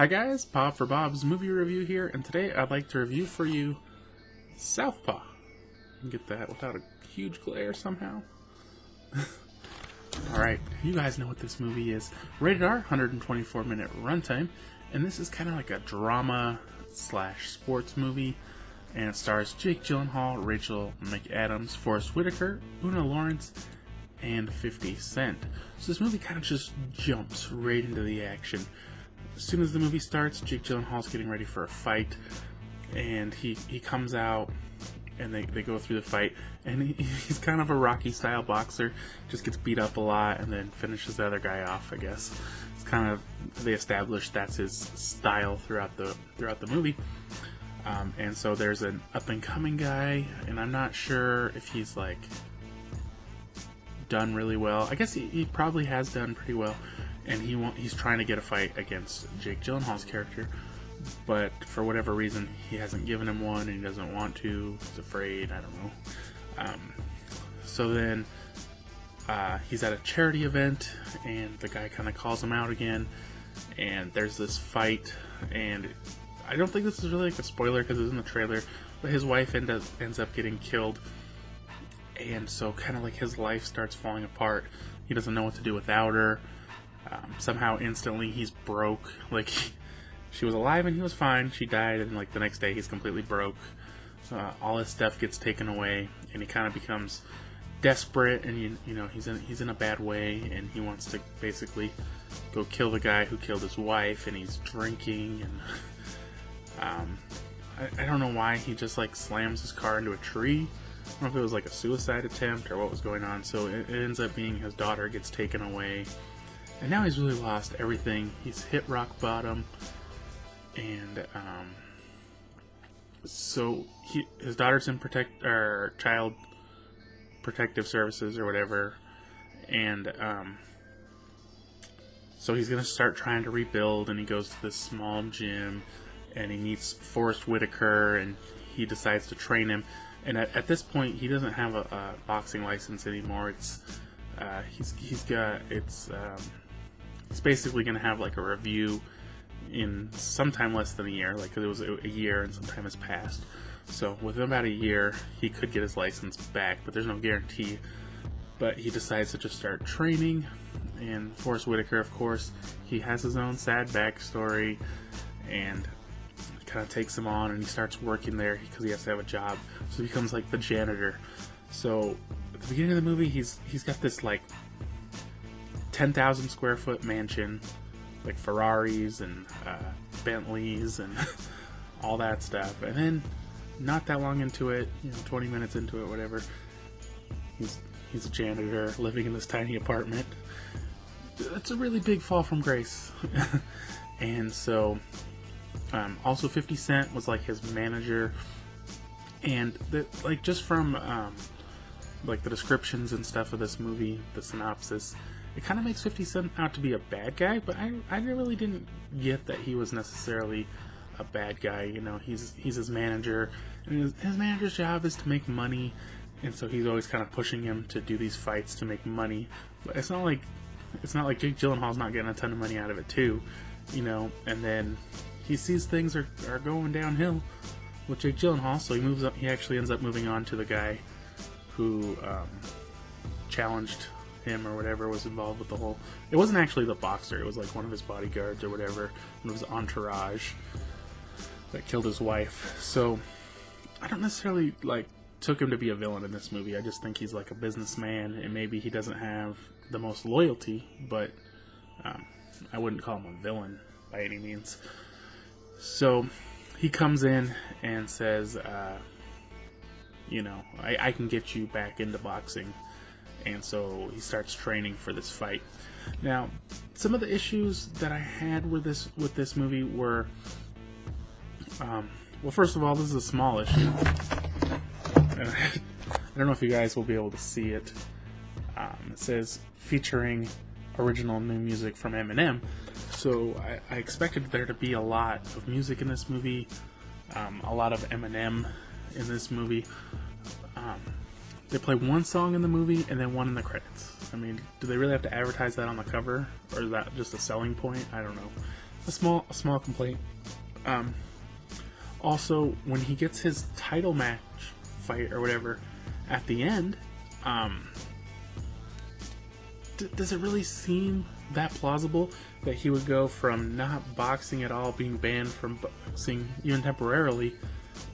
Hi guys, Bob for Bob's Movie Review here, and today I'd like to review for you Southpaw. You can get that without a huge glare somehow. Alright, you guys know what this movie is. Rated R, 124-minute runtime, and this is kind of like a drama / sports movie, and it stars Jake Gyllenhaal, Rachel McAdams, Forrest Whitaker, Una Lawrence, and 50 Cent. So this movie kind of just jumps right into the action. As soon as the movie starts, Jake Gyllenhaal's getting ready for a fight, and he comes out, and they go through the fight, and he's kind of a Rocky-style boxer, just gets beat up a lot, and then finishes the other guy off, I guess. It's kind of, they established that's his style throughout the movie. And so there's an up-and-coming guy, and I'm not sure if he's, like, done really well. I guess he probably has done pretty well. And he's trying to get a fight against Jake Gyllenhaal's character, but for whatever reason, he hasn't given him one, and he doesn't want to. He's afraid. I don't know. So then he's at a charity event, and the guy kind of calls him out again, and there's this fight, and I don't think this is really like a spoiler because it's in the trailer, but his wife ends up getting killed, and so kind of like his life starts falling apart. He doesn't know what to do without her. Somehow instantly he's broke. Like, she was alive and he was fine. She died, and like the next day he's completely broke. All his stuff gets taken away, and he kind of becomes desperate, and you know he's in a bad way, and he wants to basically go kill the guy who killed his wife, and he's drinking, and I don't know why he just like slams his car into a tree. I don't know if it was like a suicide attempt or what was going on. So it ends up being his daughter gets taken away. And now he's really lost everything. He's hit rock bottom, and so his daughter's in child protective services or whatever, and so he's gonna start trying to rebuild. And he goes to this small gym, and he meets Forrest Whitaker, and he decides to train him. And at this point, he doesn't have a boxing license anymore. He's basically going to have like a review in sometime less than a year, like it was a year and some time has passed. So within about a year, he could get his license back, but there's no guarantee. But he decides to just start training, and Forrest Whitaker, of course, he has his own sad backstory, and kind of takes him on, and he starts working there because he has to have a job. So he becomes like the janitor. So at the beginning of the movie, he's got this like 10,000 square foot mansion, like Ferraris and Bentleys and all that stuff. And then not that long into it, 20 minutes into it, whatever, he's a janitor living in this tiny apartment. That's a really big fall from grace. And so also 50 Cent was like his manager, and just from like the descriptions and stuff of this movie, the synopsis, it kind of makes 50 Cent out to be a bad guy, but I really didn't get that he was necessarily a bad guy. He's his manager, and his manager's job is to make money, and so he's always kind of pushing him to do these fights to make money. But it's not like Jake Gyllenhaal's not getting a ton of money out of it too, and then he sees things are going downhill with Jake Gyllenhaal, so he moves up. He actually ends up moving on to the guy who challenged him or whatever, was involved with the whole. It wasn't actually the boxer. It was like one of his bodyguards or whatever. It was entourage that killed his wife. So I don't necessarily took him to be a villain in this movie. I just think he's like a businessman, and maybe he doesn't have the most loyalty, but I wouldn't call him a villain by any means. So he comes in and says, I can get you back into boxing. And so he starts training for this fight. Now, some of the issues that I had with this movie were, well, first of all, this is a small issue. I don't know if you guys will be able to see it. It says featuring original new music from Eminem. So I expected there to be a lot of music in this movie, a lot of Eminem in this movie. They play one song in the movie and then one in the credits. I mean, do they really have to advertise that on the cover? Or is that just a selling point? I don't know. a small complaint. Also, when he gets his title match fight or whatever at the end, does it really seem that plausible that he would go from not boxing at all, being banned from boxing even temporarily,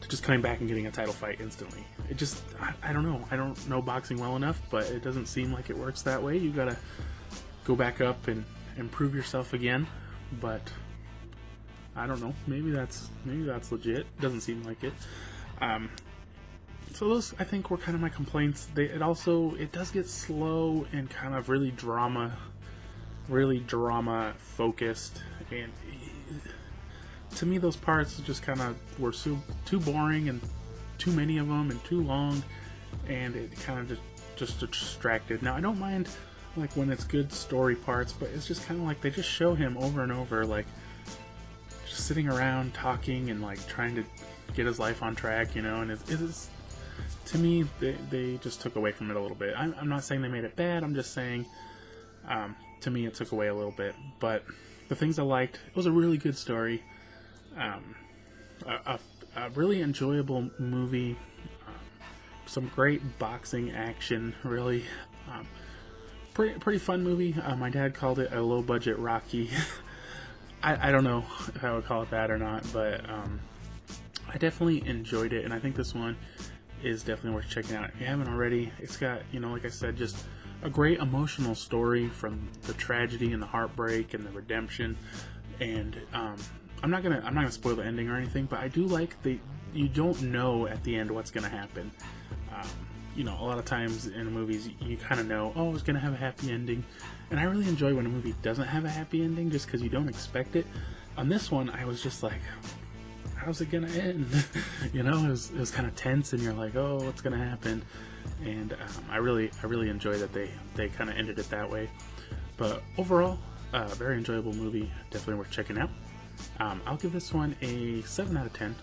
to just coming back and getting a title fight instantly? It just, I don't know. I don't know boxing well enough, but it doesn't seem like it works that way. You gotta go back up and improve yourself again. But I don't know. Maybe that's legit. Doesn't seem like it. So those, I think, were kind of my complaints. It does get slow and kind of really drama focused, and to me those parts just kind of were too boring, and too many of them, and too long, and it kind of just distracted. Now I don't mind like when it's good story parts, but it's just kind of like they just show him over and over, like just sitting around talking and like trying to get his life on track, and it's to me, they just took away from it a little bit. I'm not saying they made it bad. I'm just saying, to me, it took away a little bit. But the things I liked, it was a really good story, a really enjoyable movie, some great boxing action, really. Pretty fun movie. My dad called it a low-budget Rocky. I don't know if I would call it that or not, but I definitely enjoyed it, and I think this one is definitely worth checking out if you haven't already. It's got, like I said, just a great emotional story, from the tragedy and the heartbreak and the redemption. And I'm not gonna spoil the ending or anything, but I do like you don't know at the end what's gonna happen. A lot of times in movies you kind of know, oh, it's gonna have a happy ending, and I really enjoy when a movie doesn't have a happy ending, just because you don't expect it. On this one, I was just like, how's it gonna end? It was kind of tense, and you're like, oh, what's gonna happen? And I really enjoy that they kind of ended it that way. But overall, very enjoyable movie, definitely worth checking out. I'll give this one a 7 out of 10.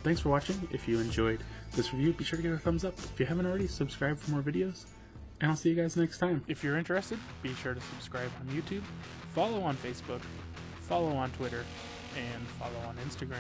Thanks for watching. If you enjoyed this review, be sure to give it a thumbs up. If you haven't already, subscribe for more videos, and I'll see you guys next time. If you're interested, be sure to subscribe on YouTube, follow on Facebook, follow on Twitter, and follow on Instagram.